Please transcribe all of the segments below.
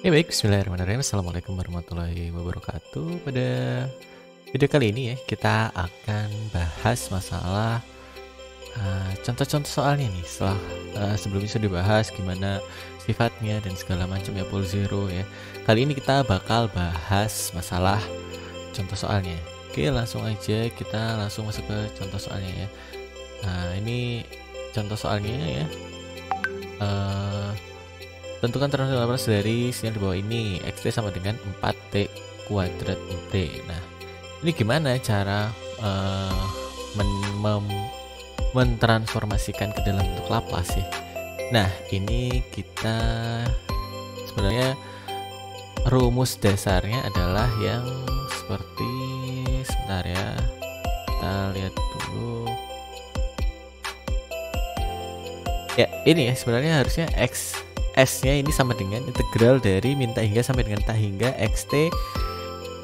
Ya baik, bismillahirrahmanirrahim. Assalamualaikum warahmatullahi wabarakatuh. Pada video kali ini ya, kita akan bahas masalah contoh-contoh soalnya nih. Setelah sebelumnya sudah dibahas gimana sifatnya dan segala macam ya, pool zero ya. Kali ini kita bakal bahas masalah contoh soalnya. Oke, langsung aja kita langsung masuk ke contoh soalnya ya. Nah, ini contoh soalnya ya. Tentukan transformasi dari sinyal di bawah ini. Xt sama dengan 4t kuadrat ut. Nah, ini gimana cara mentransformasikan ke dalam bentuk Laplace ya. Nah, ini kita sebenarnya rumus dasarnya adalah yang seperti, sebentar ya, kita lihat dulu ya. Ini ya sebenarnya harusnya S-nya ini sama dengan integral dari min tak hingga sampai dengan tak hingga xt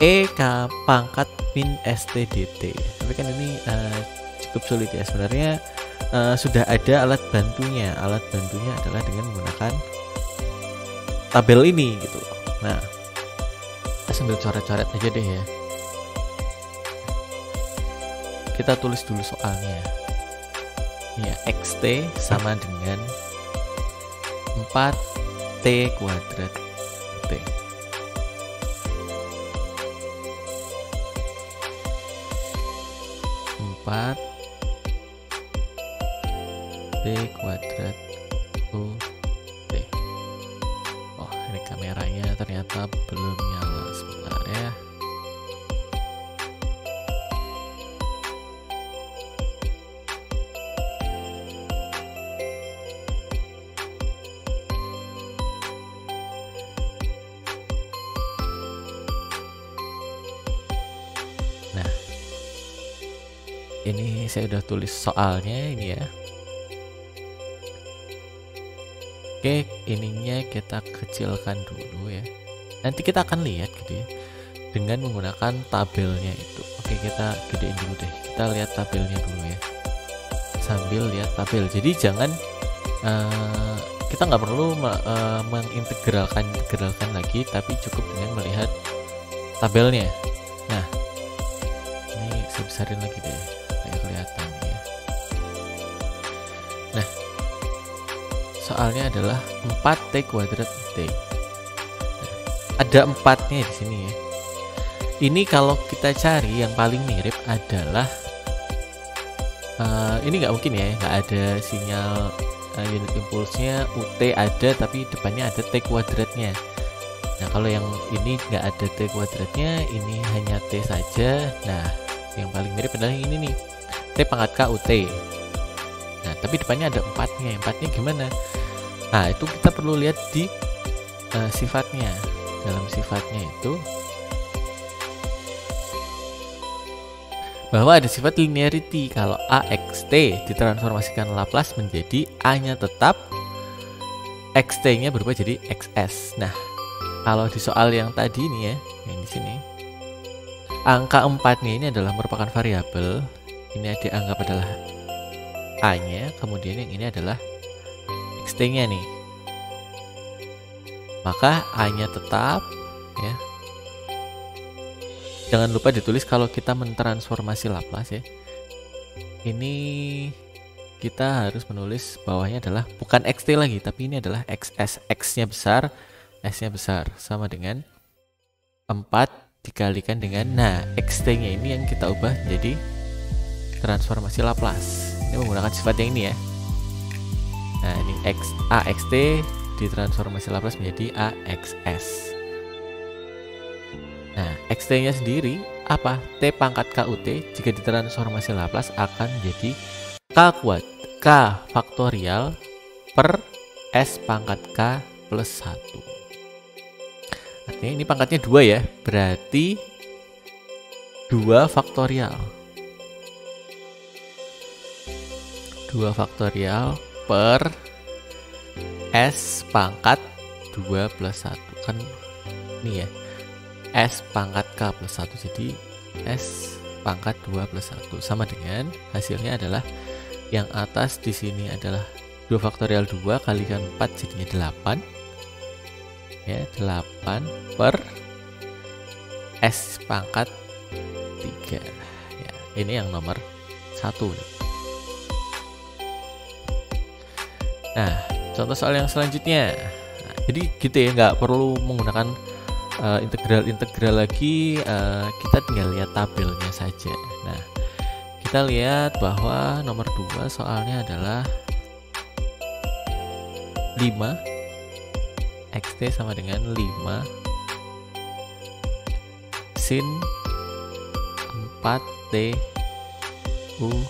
e k pangkat min st dt. Tapi kan ini cukup sulit ya sebenarnya. Sudah ada alat bantunya. Alat bantunya adalah dengan menggunakan tabel ini gitu. Nah, kita sambil coret-coret aja deh ya. Kita tulis dulu soalnya ya. Xt sama dengan 4t kuadrat t. Empat t kuadrat ut. Oh, ini kameranya ternyata belum nyala, sebentar ya. Nah, ini saya udah tulis soalnya ini ya. Oke, ininya kita kecilkan dulu ya. Nanti kita akan lihat gitu ya dengan menggunakan tabelnya itu. Oke, kita gedein dulu deh. Kita lihat tabelnya dulu ya. Sambil lihat tabel. Jadi jangan kita nggak perlu mengintegralkan lagi, tapi cukup dengan melihat tabelnya. Nah, ini saya besarin lagi deh, kayak kelihatan ya. Nah, soalnya adalah 4t kuadrat t. Nah, ada 4-nya di sini ya. Ini kalau kita cari yang paling mirip adalah ini nggak mungkin ya, nggak ada sinyal unit impulsnya ut ada, tapi depannya ada t kuadratnya. Nah, kalau yang ini nggak ada t kuadratnya, ini hanya t saja. Nah, yang paling mirip adalah yang ini nih, t pangkat k ut. Nah, tapi depannya ada 4-nya. 4-nya gimana? Nah, itu kita perlu lihat di sifatnya. Dalam sifatnya itu bahwa ada sifat linearity. Kalau axt ditransformasikan Laplace menjadi a-nya tetap, xt-nya berubah jadi xs. Nah, kalau di soal yang tadi nih ya, yang di sini, angka 4-nya ini adalah merupakan variabel. Ini dianggap adalah a-nya, kemudian yang ini adalah xt-nya nih. Maka a-nya tetap ya. Jangan lupa ditulis kalau kita mentransformasi Laplace ya. Ini kita harus menulis bawahnya adalah bukan xt lagi, tapi ini adalah xs. X-nya besar, s-nya besar, sama dengan 4 dikalikan dengan, nah, xt-nya ini yang kita ubah jadi transformasi Laplace. Ini menggunakan sifat yang ini ya. Nah, ini axt ditransformasi Laplace menjadi axs. Nah, xt-nya sendiri apa? T pangkat KUT jika ditransformasi Laplace akan menjadi k faktorial per s pangkat k plus 1. Artinya ini pangkatnya 2 ya, berarti 2 faktorial. 2 faktorial per S pangkat 2 plus 1. Kan ini ya, S pangkat K plus 1. Jadi S pangkat 2 plus 1 sama dengan hasilnya adalah yang atas di sini adalah 2 faktorial 2 kalikan 4 jadinya 8. ya, 8 per S pangkat 3 ya. Ini yang nomor 1 nih. Nah, contoh soal yang selanjutnya. Nah, jadi gitu ya, nggak perlu menggunakan integral lagi, kita tinggal lihat tabelnya saja. Nah, kita lihat bahwa nomor 2 soalnya adalah 5 xt sama dengan 5 sin 4t ut.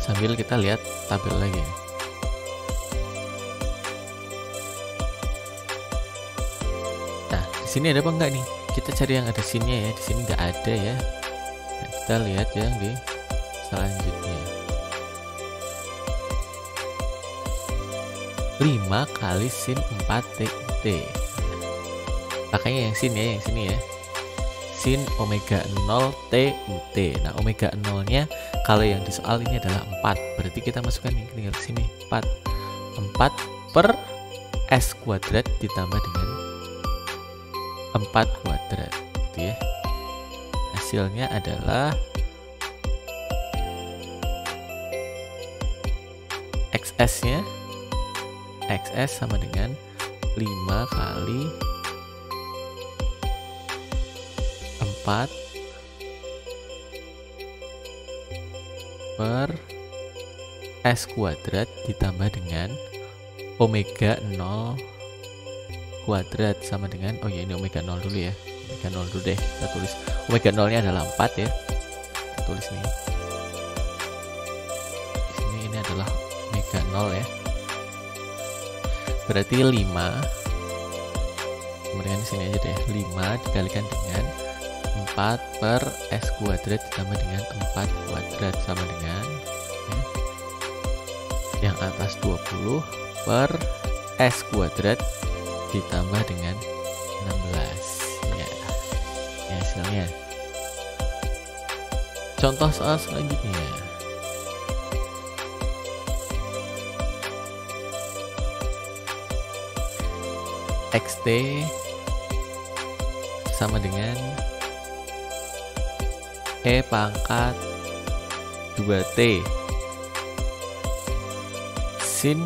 Sambil kita lihat tabel lagi. Nah, di sini ada apa enggak nih? Kita cari yang ada sinnya ya. Di sini nggak ada ya. Nah, kita lihat yang di selanjutnya. 5 kali sin 4t ut. Pakainya yang sin ya, yang sini ya. Sin omega 0 t ut. Nah, omega 0 nya kalau yang di soal ini adalah 4. Berarti kita masukkan ini tinggal ke sini 4. 4 per S kuadrat ditambah dengan 4 kuadrat gitu ya. Hasilnya adalah XS nya, XS sama dengan 5 kali 4 per S kuadrat ditambah dengan omega 0 kuadrat sama dengan, oh ya ini omega 0 dulu ya, omega 0 dulu deh, kita tulis omega 0 nya adalah 4 ya, kita tulis nih di sini, ini adalah omega 0 ya, berarti 5 kemudian di sini aja deh, 5 dikalikan dengan 4 per S kuadrat ditambah dengan 4 kuadrat sama dengan yang atas 20 per S kuadrat ditambah dengan 16 ya. Ini hasilnya. Contoh soal selanjutnya. XT sama dengan E pangkat 2T sin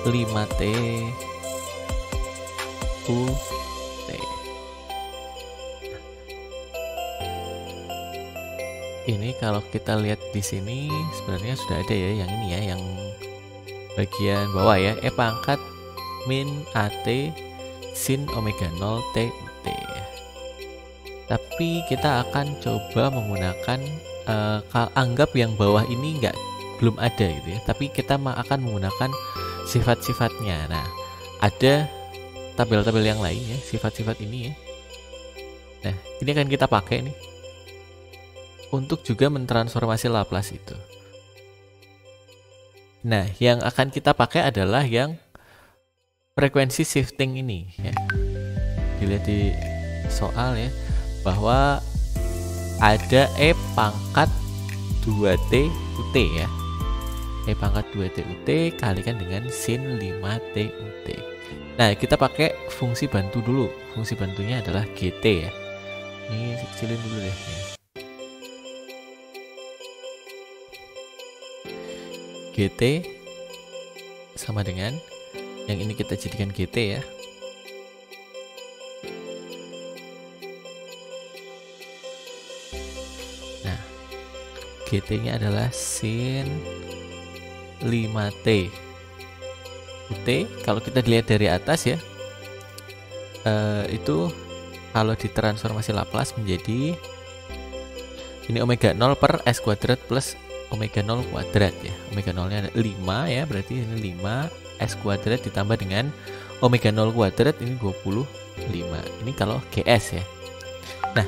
5T ut. Ini kalau kita lihat di sini sebenarnya sudah ada ya yang ini ya, yang bagian bawah ya, E pangkat min AT sin omega 0 T ut. Tapi kita akan coba menggunakan anggap yang bawah ini belum ada gitu ya, tapi kita akan menggunakan sifat-sifatnya. Nah, ada tabel-tabel yang lain ya, sifat-sifat ini ya. Nah, ini akan kita pakai nih untuk juga mentransformasi Laplace itu. Nah, yang akan kita pakai adalah yang frekuensi shifting ini ya. Dilihat di soal ya, bahwa ada E pangkat 2T ut ya. E pangkat 2T ut kalikan dengan sin 5T ut. Nah, kita pakai fungsi bantu dulu. Fungsi bantunya adalah GT ya. Ini kecilin dulu deh. GT sama dengan yang ini kita jadikan GT ya. Nah, GT-nya adalah sin 5T ut. Kalau kita dilihat dari atas ya, itu kalau ditransformasi Laplace menjadi ini omega 0 per S kuadrat plus omega 0 kuadrat ya. Omega 0 nya ada 5 ya, berarti ini 5 S kuadrat ditambah dengan omega 0 kuadrat ini 25. Ini kalau GS ya. Nah,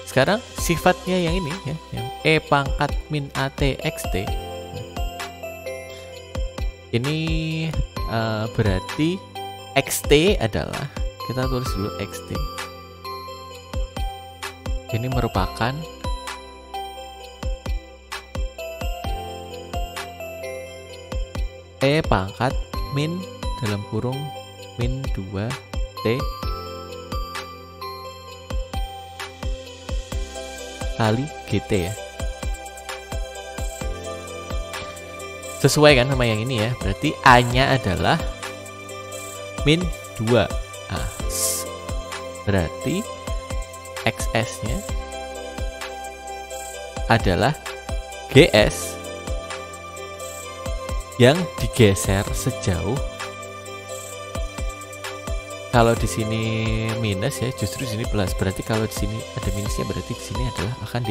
sekarang sifatnya yang ini ya, yang E pangkat min AT XT. Ini berarti XT adalah, kita tulis dulu XT. Ini merupakan E pangkat min dalam kurung min 2T kali GT ya. Sesuai kan sama yang ini ya. Berarti A-nya adalah min 2. Nah, berarti XS-nya adalah GS yang digeser sejauh, kalau di sini minus ya, justru di sini plus. Berarti kalau di sini ada minusnya, berarti di sini adalah akan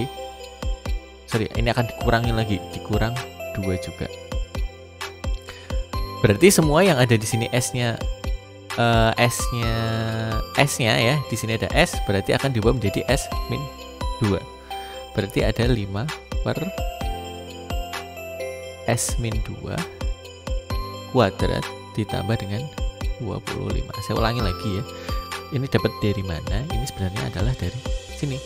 ini akan dikurangi lagi, dikurang 2 juga. Berarti semua yang ada di sini S-nya ya, di sini ada S, berarti akan diubah menjadi S min 2. Berarti ada 5 per S min 2 kuadrat ditambah dengan 25. Saya ulangi lagi ya. Ini dapat dari mana? Ini sebenarnya adalah dari sini.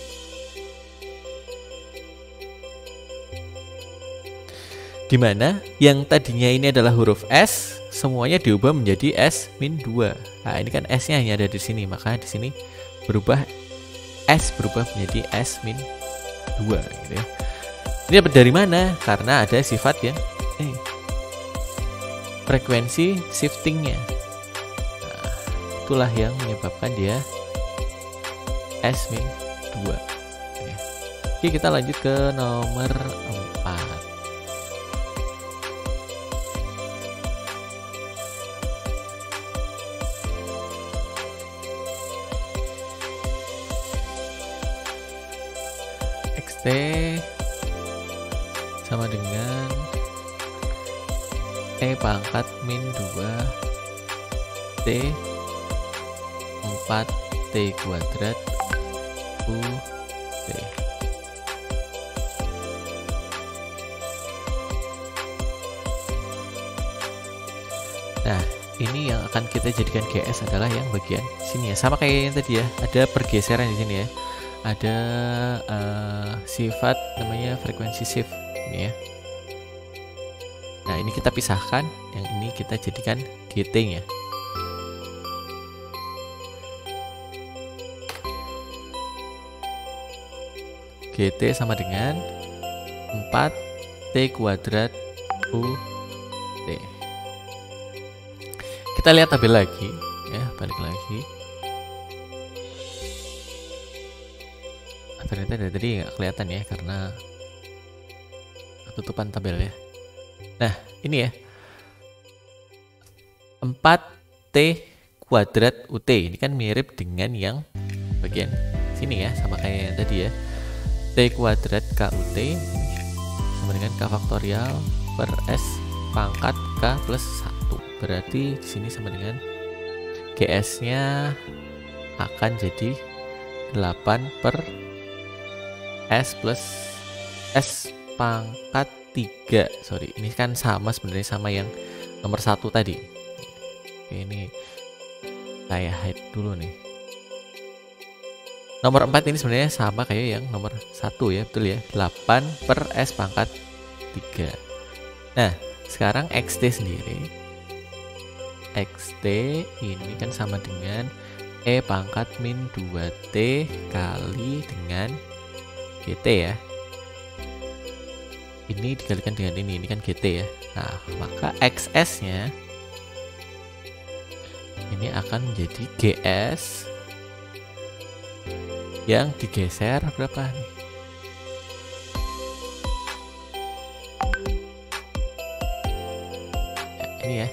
Dimana yang tadinya ini adalah huruf S, semuanya diubah menjadi S min 2. Nah, ini kan S-nya hanya ada di sini, maka di sini berubah menjadi S min 2 gitu ya. Ini dapat dari mana? Karena ada sifat yang frekuensi shiftingnya. Nah, itulah yang menyebabkan dia S min 2. Oke, kita lanjut ke nomor 4. XT sama dengan E pangkat min 2 T 4 T kuadrat U T. Nah, ini yang akan kita jadikan GS adalah yang bagian sini ya, sama kayak yang tadi ya, ada pergeseran di sini ya. Ada sifat namanya frekuensi shift ini ya. Nah, ini kita pisahkan, yang ini kita jadikan GT-nya. GT sama dengan 4T kuadrat UT. Kita lihat tabel lagi ya, balik lagi. Ternyata dari tadi nggak kelihatan ya, karena ketutupan tabel ya. Nah, ini ya, 4T kuadrat UT. Ini kan mirip dengan yang bagian sini ya, sama kayak yang tadi ya. T kuadrat KUT sama dengan K faktorial per S pangkat K plus 1. Berarti di sini sama dengan GS-nya akan jadi 8 per S plus S pangkat 3. Sorry, ini kan sama sebenarnya sama yang nomor 1 tadi. Oke, ini saya hide dulu nih. Nomor 4 ini sebenarnya sama kayak yang nomor 1 ya, betul ya, 8 per S pangkat 3. Nah, sekarang XT sendiri, XT ini kan sama dengan E pangkat min 2T kali dengan GT ya. Ini dikalikan dengan ini kan GT ya. Nah, maka XS nya ini akan menjadi GS yang digeser berapa nih? Ya, ini ya,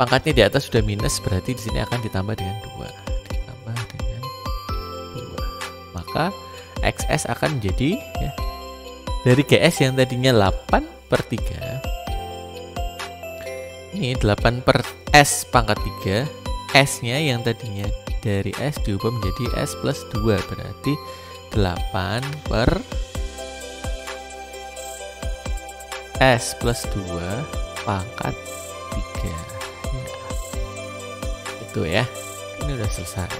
pangkatnya di atas sudah minus, berarti di sini akan ditambah dengan 2, ditambah dengan 2. Maka XS akan menjadi ya, dari GS yang tadinya 8 per 3, ini 8 per S pangkat 3, S nya yang tadinya dari S diubah menjadi S plus 2, berarti 8 per S plus 2 pangkat 3 ya. Itu ya, ini udah selesai.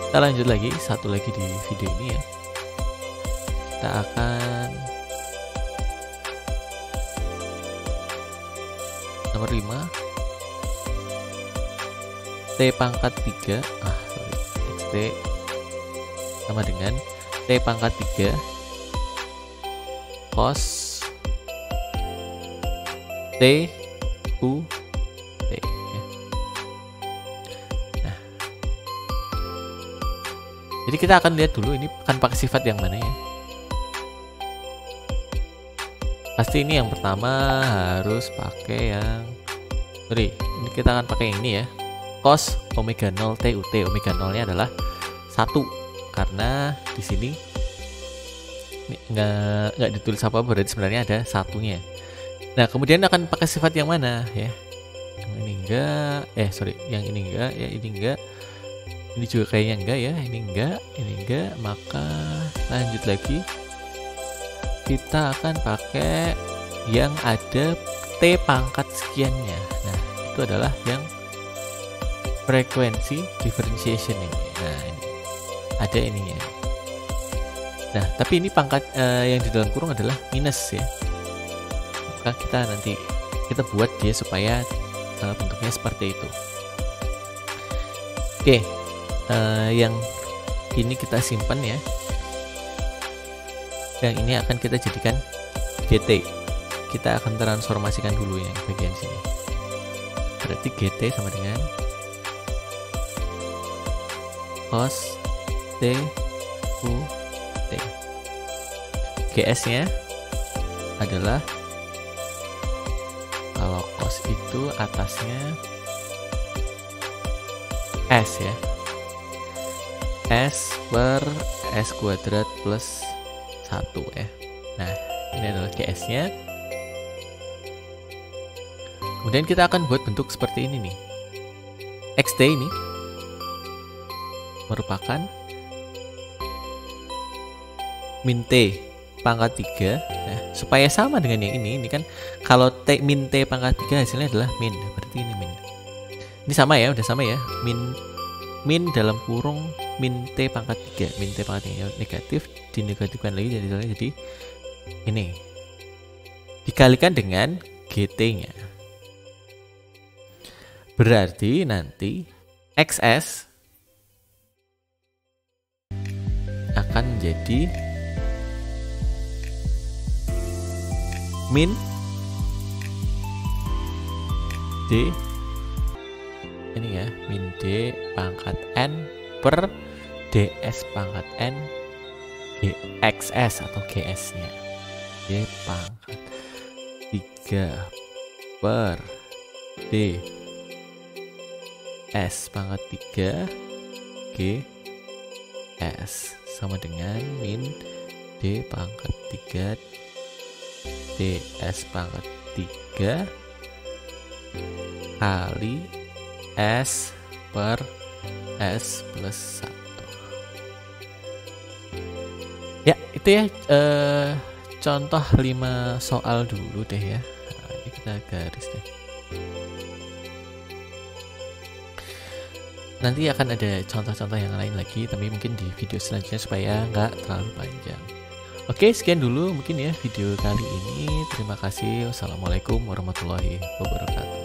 Kita lanjut lagi, satu lagi di video ini ya. Kita akan nomor 5 T pangkat 3 XT sama dengan T pangkat 3 cos T U T ya. Nah, jadi kita akan lihat dulu ini akan pakai sifat yang mana ya. Pasti ini yang pertama harus pakai yang ini kita akan pakai yang ini ya, cos omega 0 TUT. Omega 0 nya adalah 1 karena di sini ini nggak ditulis apa, berarti sebenarnya ada satunya. Nah, kemudian akan pakai sifat yang mana ya? Yang ini enggak, yang ini enggak ya, ini enggak. Ini juga kayaknya enggak ya, ini enggak, maka lanjut lagi. Kita akan pakai yang ada T pangkat sekiannya. Nah, itu adalah yang frekuensi differentiation ini. Nah, ini ada ininya. Nah, tapi ini pangkat yang di dalam kurung adalah minus ya. Maka kita buat dia supaya bentuknya seperti itu. Oke, yang ini kita simpan ya. Yang ini akan kita jadikan GT. Kita akan transformasikan dulu yang bagian sini. Berarti GT sama dengan cos T U T. GS nya adalah, kalau cos itu atasnya S ya, S per S kuadrat plus 1 ya. Nah, ini adalah GS nya. Kemudian kita akan buat bentuk seperti ini nih. XT ini merupakan min T pangkat 3. Nah, supaya sama dengan yang ini kan kalau T min T pangkat 3 hasilnya adalah min. Berarti ini min. Ini sama ya, udah sama ya. Min dalam kurung min T pangkat 3. Min T pangkat 3 negatif, dinegatifkan lagi jadi ini. Dikalikan dengan GT-nya. Berarti nanti XS akan jadi min D ini ya, min D pangkat N per DS pangkat N GXS atau GS nya D pangkat 3 per D S pangkat 3 G S sama dengan min D pangkat 3 DS pangkat 3 kali S per S plus 1. Ya, itu ya contoh 5 soal dulu deh ya. Nah, ini kita garis deh. Nanti akan ada contoh-contoh yang lain lagi, tapi mungkin di video selanjutnya supaya nggak terlalu panjang. Oke, sekian dulu mungkin ya video kali ini. Terima kasih. Wassalamualaikum warahmatullahi wabarakatuh.